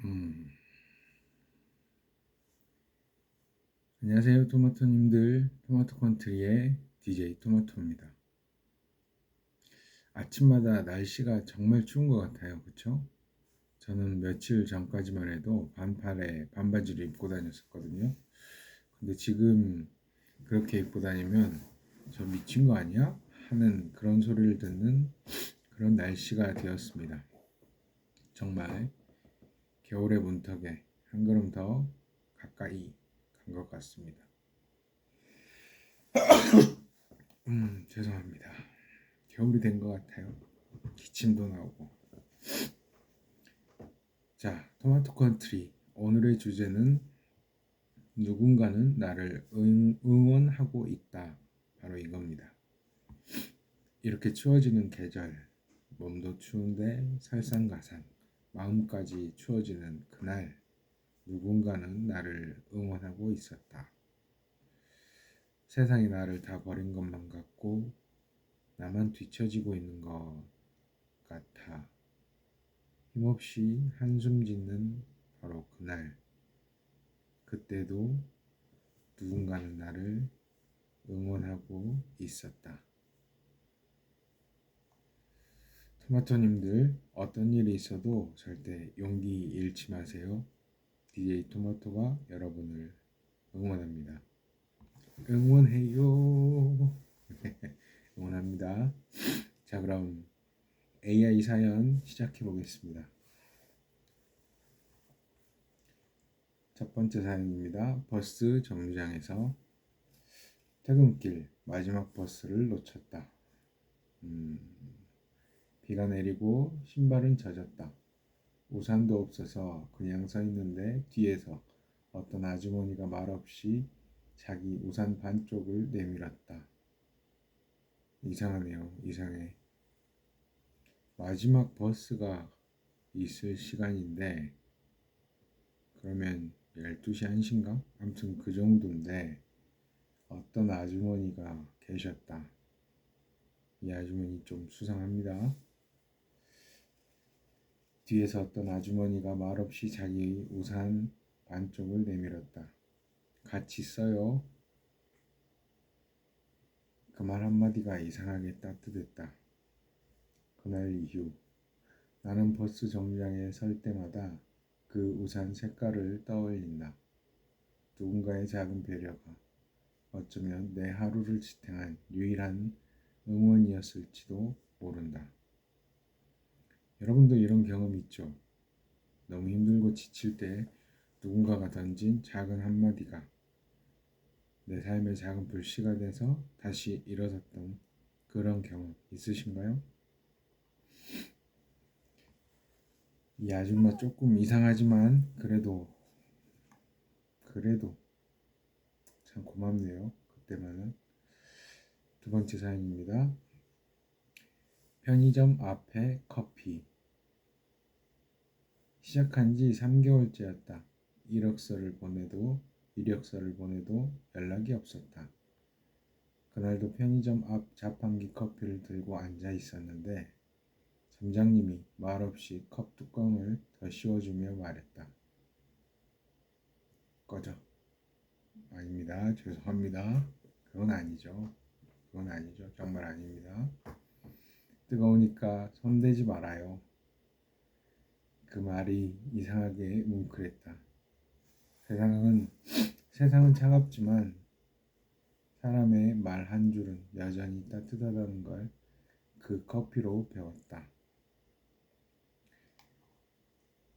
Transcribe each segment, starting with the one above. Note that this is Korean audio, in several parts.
음, 안녕하세요, 토마토님들. 토마토 컨트리의 DJ 토마토입니다. 아침마다 날씨가 정말 추운 것 같아요, 그쵸? 저는 며칠 전까지만 해도 반팔에 반바지를 입고 다녔었거든요. 근데 지금 그렇게 입고 다니면 저 미친 거 아니야? 하는 그런 소리를 듣는 그런 날씨가 되었습니다. 정말 겨울의 문턱에 한 걸음 더 가까이 간 것 같습니다. 죄송합니다. 겨울이 된 것 같아요. 기침도 나오고. 자, 토마토 컨트리. 오늘의 주제는 누군가는 나를 응원하고 있다. 바로 이겁니다. 이렇게 추워지는 계절, 몸도 추운데 설상가상, 마음까지 추워지는 그날, 누군가는 나를 응원하고 있었다. 세상이 나를 다 버린 것만 같고, 나만 뒤처지고 있는 것 같아. 힘없이 한숨 짓는 바로 그날, 그때도 누군가는 나를 응원하고 있었다. 토마토님들, 어떤 일이 있어도 절대 용기 잃지 마세요. DJ 토마토가 여러분을 응원합니다. 응원해요. 응원합니다. 자, 그럼 AI 사연 시작해 보겠습니다. 첫 번째 사연입니다. 버스 정류장에서 퇴근길 마지막 버스를 놓쳤다. 비가 내리고 신발은 젖었다. 우산도 없어서 그냥 서 있는데 뒤에서 어떤 아주머니가 말없이 자기 우산 반쪽을 내밀었다. 이상하네요. 이상해. 마지막 버스가 있을 시간인데 그러면 12시 1시인가? 아무튼 그 정도인데 어떤 아주머니가 계셨다. 이 아주머니 좀 수상합니다. 뒤에서 어떤 아주머니가 말없이 자기 우산 반쪽을 내밀었다. 같이 써요. 그 말 한마디가 이상하게 따뜻했다. 그날 이후 나는 버스 정류장에 설 때마다 그 우산 색깔을 떠올린다. 누군가의 작은 배려가 어쩌면 내 하루를 지탱한 유일한 응원이었을지도 모른다. 여러분도 이런 경험 있죠? 너무 힘들고 지칠 때 누군가가 던진 작은 한마디가 내 삶의 작은 불씨가 돼서 다시 일어섰던 그런 경험 있으신가요? 이 아줌마 조금 이상하지만 그래도 참 고맙네요. 그때만은. 두 번째 사연입니다. 편의점 앞에 커피. 시작한 지 3개월째였다. 이력서를 보내도 연락이 없었다. 그날도 편의점 앞 자판기 커피를 들고 앉아 있었는데 점장님이 말없이 컵 뚜껑을 더 씌워주며 말했다. 꺼져. 아닙니다. 죄송합니다. 그건 아니죠. 정말 아닙니다. 뜨거우니까 손대지 말아요. 그 말이 이상하게 뭉클했다. 세상은 차갑지만 사람의 말 한 줄은 여전히 따뜻하다는 걸 그 커피로 배웠다.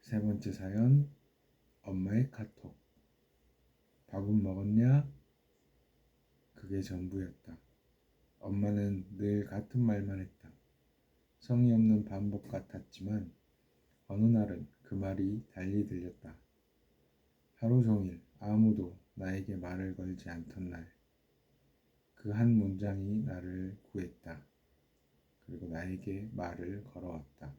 세 번째 사연, 엄마의 카톡. 밥은 먹었냐? 그게 전부였다. 엄마는 늘 같은 말만 했다. 성의 없는 반복 같았지만 어느 날은 그 말이 달리 들렸다. 하루 종일 아무도 나에게 말을 걸지 않던 날, 그 한 문장이 나를 구했다. 그리고 나에게 말을 걸어왔다.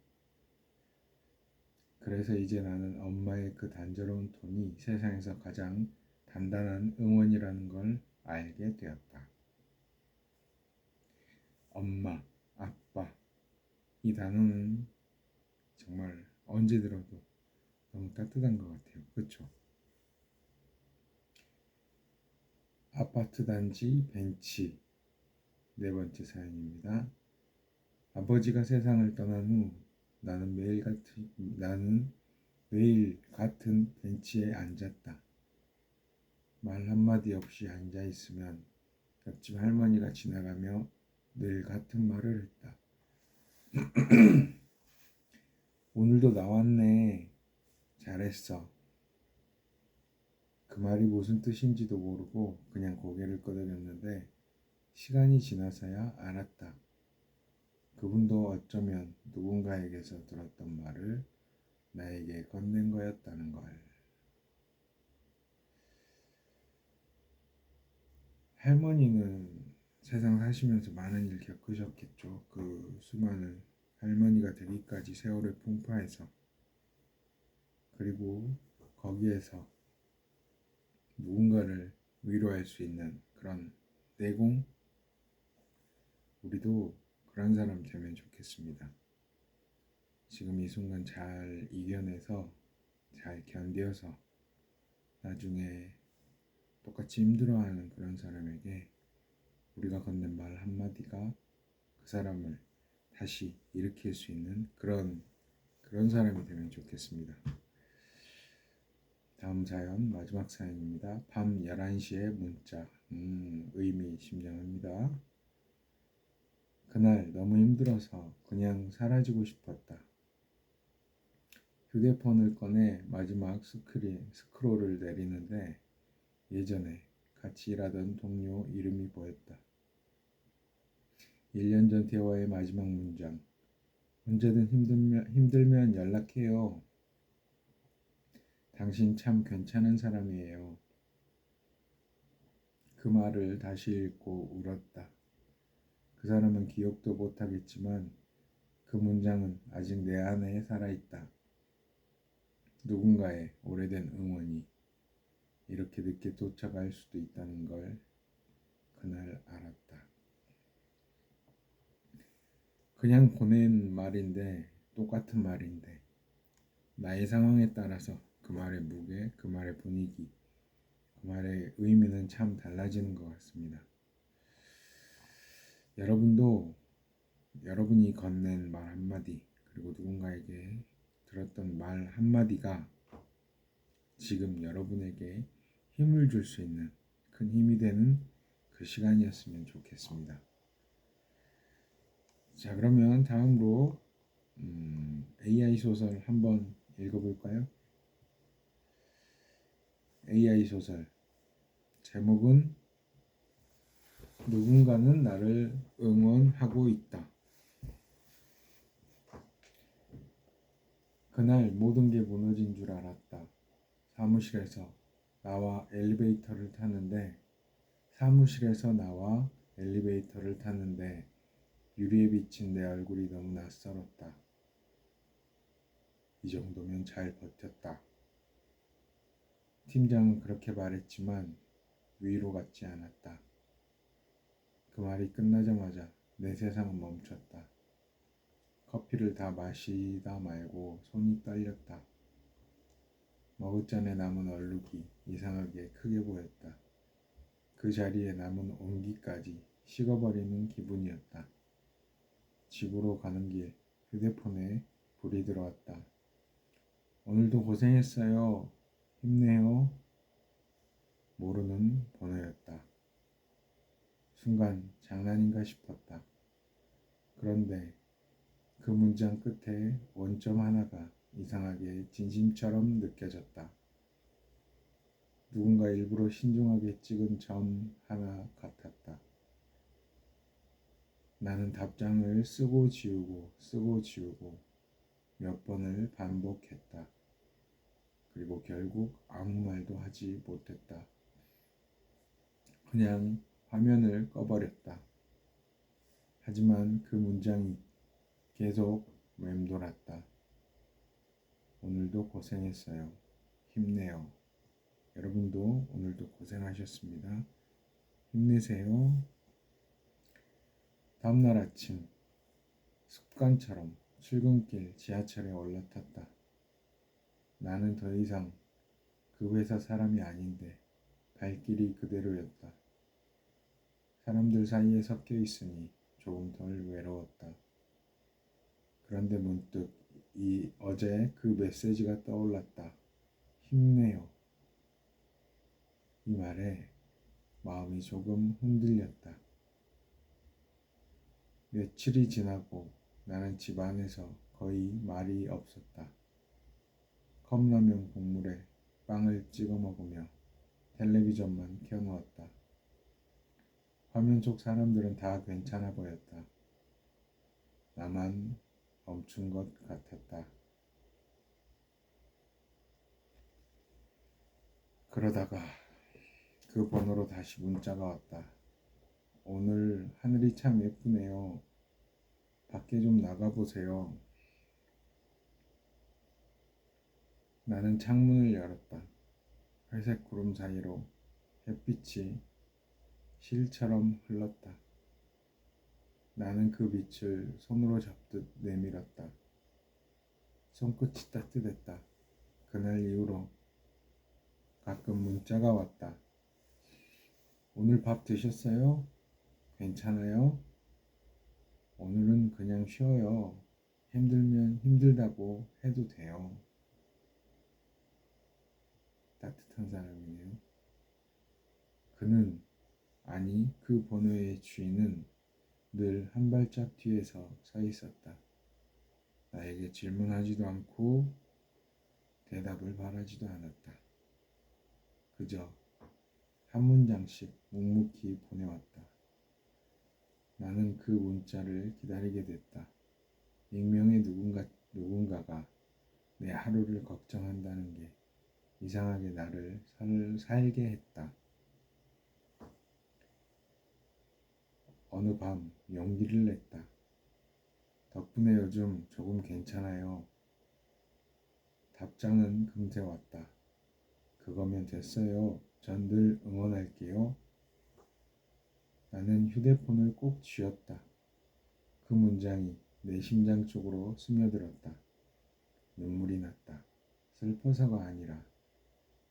그래서 이제 나는 엄마의 그 단조로운 톤이 세상에서 가장 단단한 응원이라는 걸 알게 되었다. 엄마, 아빠, 이 단어는 정말 언제 들어도 너무 따뜻한 것 같아요. 그렇죠? 아파트 단지 벤치. 네 번째 사연입니다. 아버지가 세상을 떠난 후 나는 매일 같은 벤치에 앉았다. 말 한마디 없이 앉아 있으면 옆집 할머니가 지나가며 늘 같은 말을 했다. 오늘도 나왔네. 잘했어. 그 말이 무슨 뜻인지도 모르고 그냥 고개를 끄덕였는데 시간이 지나서야 알았다. 그분도 어쩌면 누군가에게서 들었던 말을 나에게 건넨 거였다는 걸. 할머니는 세상 사시면서 많은 일 겪으셨겠죠. 그 수많은 할머니가 되기까지 세월을 풍파해서. 그리고 거기에서 누군가를 위로할 수 있는 그런 내공, 우리도 그런 사람 되면 좋겠습니다. 지금 이 순간 잘 이겨내서 잘 견뎌서 나중에 똑같이 힘들어하는 그런 사람에게 우리가 건넨 말 한마디가 그 사람을 다시 일으킬 수 있는 그런 사람이 되면 좋겠습니다. 다음 사연, 마지막 사연입니다. 밤 11시에 문자. 의미심장합니다. 그날 너무 힘들어서 그냥 사라지고 싶었다. 휴대폰을 꺼내 마지막 스크롤을 내리는데 예전에 같이 일하던 동료 이름이 보였다. 1년 전 대화의 마지막 문장. 언제든 힘들면 연락해요. 당신 참 괜찮은 사람이에요. 그 말을 다시 읽고 울었다. 그 사람은 기억도 못하겠지만 그 문장은 아직 내 안에 살아있다. 누군가의 오래된 응원이 이렇게 늦게 도착할 수도 있다는 걸 그날 알았다. 그냥 보낸 말인데 똑같은 말인데 나의 상황에 따라서 그 말의 무게, 그 말의 분위기, 그 말의 의미는 참 달라지는 것 같습니다. 여러분도 여러분이 건넨 말 한마디 그리고 누군가에게 들었던 말 한마디가 지금 여러분에게 힘을 줄 수 있는 큰 힘이 되는 그 시간이었으면 좋겠습니다. 자, 그러면 다음으로 AI 소설 한번 읽어볼까요? AI 소설 제목은 누군가는 나를 응원하고 있다. 그날 모든 게 무너진 줄 알았다. 사무실에서 나와 엘리베이터를 타는데 유리에 비친 내 얼굴이 너무 낯설었다. 이 정도면 잘 버텼다. 팀장은 그렇게 말했지만 위로 같지 않았다. 그 말이 끝나자마자 내 세상은 멈췄다. 커피를 다 마시다 말고 손이 떨렸다. 머그잔에 남은 얼룩이 이상하게 크게 보였다. 그 자리에 남은 온기까지 식어버리는 기분이었다. 집으로 가는 길 휴대폰에 불이 들어왔다. 오늘도 고생했어요. 힘내요. 모르는 번호였다. 순간 장난인가 싶었다. 그런데 그 문장 끝에 원점 하나가 이상하게 진심처럼 느껴졌다. 누군가 일부러 신중하게 찍은 점 하나 같았다. 나는 답장을 쓰고 지우고 몇 번을 반복했다. 그리고 결국 아무 말도 하지 못했다. 그냥 화면을 꺼버렸다. 하지만 그 문장이 계속 맴돌았다. 오늘도 고생했어요. 힘내요. 여러분도 오늘도 고생하셨습니다. 힘내세요. 다음날 아침 습관처럼 출근길 지하철에 올라탔다. 나는 더 이상 그 회사 사람이 아닌데 발길이 그대로였다. 사람들 사이에 섞여 있으니 조금 덜 외로웠다. 그런데 문득 어제 그 메시지가 떠올랐다. 힘내요. 이 말에 마음이 조금 흔들렸다. 며칠이 지나고 나는 집 안에서 거의 말이 없었다. 컵라면 국물에 빵을 찍어 먹으며 텔레비전만 켜놓았다. 화면 속 사람들은 다 괜찮아 보였다. 나만 멈춘 것 같았다. 그러다가 그 번호로 다시 문자가 왔다. 오늘 하늘이 참 예쁘네요. 밖에 좀 나가보세요. 나는 창문을 열었다. 회색 구름 사이로 햇빛이 실처럼 흘렀다. 나는 그 빛을 손으로 잡듯 내밀었다. 손끝이 따뜻했다. 그날 이후로 가끔 문자가 왔다. 오늘 밥 드셨어요? 괜찮아요? 오늘은 그냥 쉬어요. 힘들면 힘들다고 해도 돼요. 따뜻한 사람이네요. 그는, 아니 그 번호의 주인은 늘 한 발짝 뒤에서 서 있었다. 나에게 질문하지도 않고 대답을 바라지도 않았다. 그저 한 문장씩 묵묵히 보내왔다. 나는 그 문자를 기다리게 됐다. 익명의 누군가가 내 하루를 걱정한다는 게 이상하게 나를 살게 했다. 어느 밤 용기를 냈다. 덕분에 요즘 조금 괜찮아요. 답장은 금세 왔다. 그거면 됐어요. 전 늘 응원할게요. 나는 휴대폰을 꼭 쥐었다. 그 문장이 내 심장 쪽으로 스며들었다. 눈물이 났다. 슬퍼서가 아니라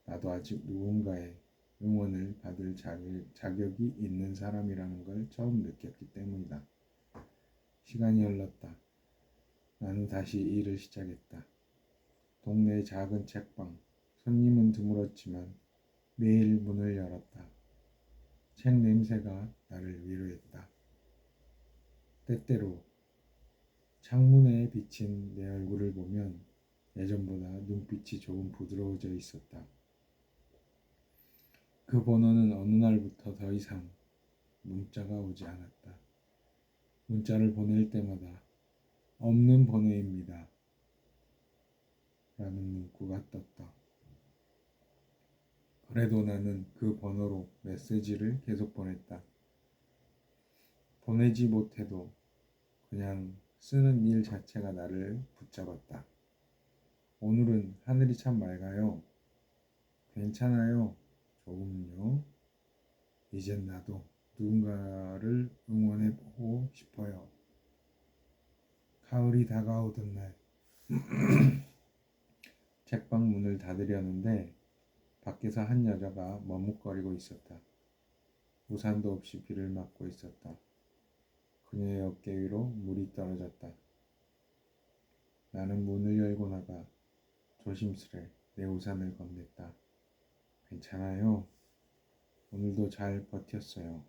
나도 아직 누군가의 응원을 받을 자격이 있는 사람이라는 걸 처음 느꼈기 때문이다. 시간이 흘렀다. 나는 다시 일을 시작했다. 동네의 작은 책방. 손님은 드물었지만 매일 문을 열었다. 책 냄새가 나를 위로했다. 때때로 창문에 비친 내 얼굴을 보면 예전보다 눈빛이 조금 부드러워져 있었다. 그 번호는 어느 날부터 더 이상 문자가 오지 않았다. 문자를 보낼 때마다 없는 번호입니다. 라는 문구가 떴다. 그래도 나는 그 번호로 메시지를 계속 보냈다. 보내지 못해도 그냥 쓰는 일 자체가 나를 붙잡았다. 오늘은 하늘이 참 맑아요. 괜찮아요. 조금요. 이젠 나도 누군가를 응원해보고 싶어요. 가을이 다가오던 날 책방 문을 닫으려는데 밖에서 한 여자가 머뭇거리고 있었다. 우산도 없이 비를 맞고 있었다. 그녀의 어깨 위로 물이 떨어졌다. 나는 문을 열고 나가 조심스레 내 우산을 건넸다. 괜찮아요. 오늘도 잘 버텼어요.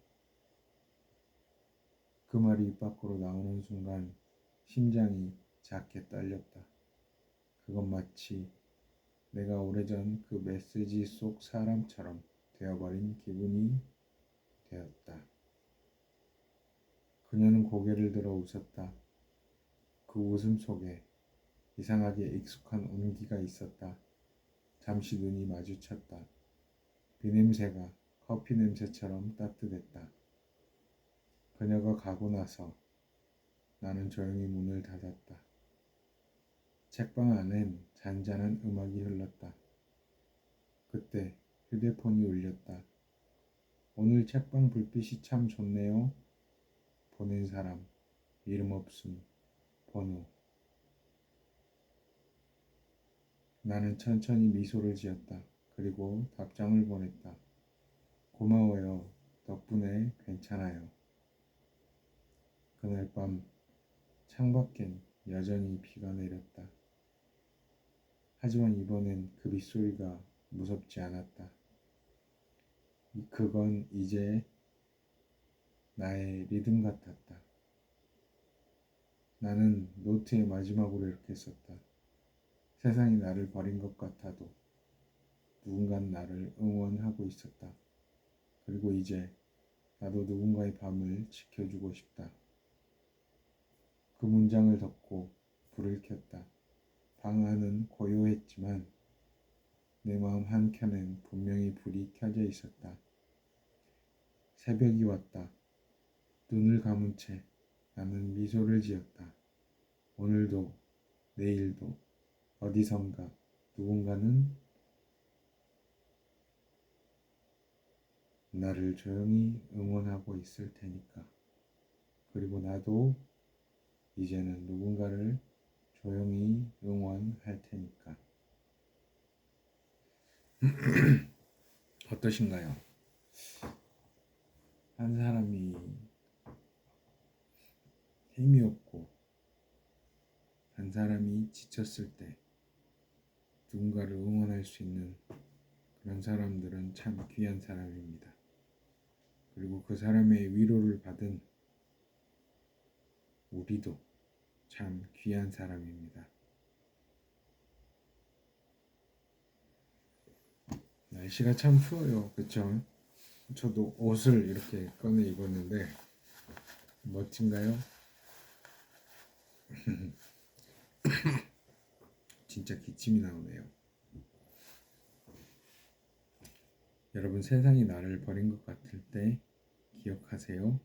그 말이 입 밖으로 나오는 순간 심장이 작게 떨렸다. 그건 마치 내가 오래전 그 메시지 속 사람처럼 되어버린 기분이 되었다. 그녀는 고개를 들어 웃었다. 그 웃음 속에 이상하게 익숙한 온기가 있었다. 잠시 눈이 마주쳤다. 비냄새가 커피 냄새처럼 따뜻했다. 그녀가 가고 나서 나는 조용히 문을 닫았다. 책방 안엔 잔잔한 음악이 흘렀다. 그때 휴대폰이 울렸다. 오늘 책방 불빛이 참 좋네요. 보낸 사람, 이름 없음, 번호. 나는 천천히 미소를 지었다. 그리고 답장을 보냈다. 고마워요. 덕분에 괜찮아요. 그날 밤 창밖엔 여전히 비가 내렸다. 하지만 이번엔 그 빗소리가 무섭지 않았다. 그건 이제 나의 리듬 같았다. 나는 노트의 마지막으로 이렇게 썼다. 세상이 나를 버린 것 같아도 누군가는 나를 응원하고 있었다. 그리고 이제 나도 누군가의 밤을 지켜주고 싶다. 그 문장을 덮고 불을 켰다. 방 안은 고요했지만 내 마음 한켠엔 분명히 불이 켜져 있었다. 새벽이 왔다. 눈을 감은 채 나는 미소를 지었다. 오늘도 내일도 어디선가 누군가는 나를 조용히 응원하고 있을 테니까. 그리고 나도 이제는 누군가를 조용히 응원할 테니까. 어떠신가요? 한 사람이 힘이 없고 한 사람이 지쳤을 때 누군가를 응원할 수 있는 그런 사람들은 참 귀한 사람입니다. 그리고 그 사람의 위로를 받은 우리도 참 귀한 사람입니다. 날씨가 참 추워요. 그쵸? 저도 옷을 이렇게 꺼내 입었는데 멋진가요? 진짜 기침이 나오네요. 여러분, 세상이 나를 버린 것 같을 때 기억하세요.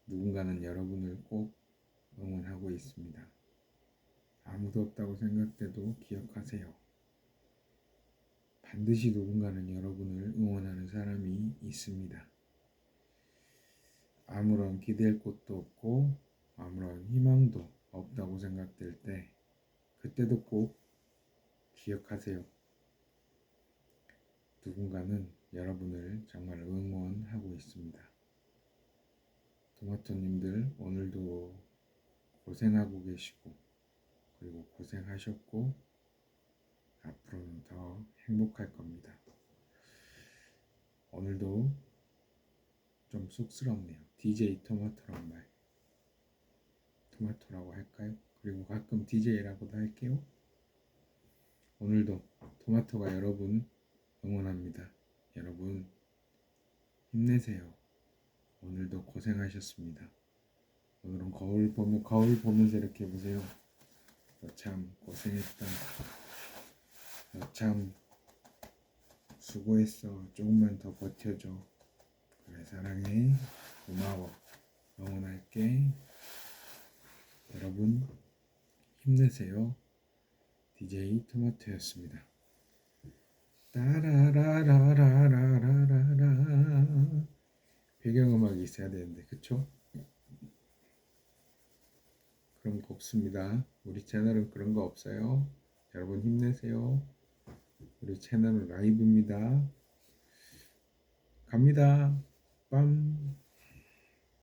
누군가는 여러분을 꼭 응원하고 있습니다. 아무도 없다고 생각돼도 기억하세요. 반드시 누군가는 여러분을 응원하는 사람이 있습니다. 아무런 기댈 곳도 없고 아무런 희망도 없다고 생각될 때 그때도 꼭 기억하세요. 누군가는 여러분을 정말 응원하고 있습니다. 토마토님들 오늘도 고생하고 계시고 그리고 고생하셨고 앞으로는 더 행복할 겁니다. 오늘도 좀 쑥스럽네요. DJ 토마토란 말. 토마토라고 할까요? 그리고 가끔 DJ라고도 할게요. 오늘도 토마토가 여러분 응원합니다. 여러분 힘내세요. 오늘도 고생하셨습니다. 오늘은 거울 보면서 이렇게 보세요. 너 참 고생했다. 너 참 수고했어. 조금만 더 버텨줘. 그래 사랑해. 고마워. 응원할게. 여러분 힘내세요. DJ 토마토였습니다. 따라라라라라라라 배경음악이 있어야 되는데 그쵸? 그런 거 없습니다. 우리 채널은 그런 거 없어요. 여러분 힘내세요. 우리 채널은 라이브입니다. 갑니다. 빰.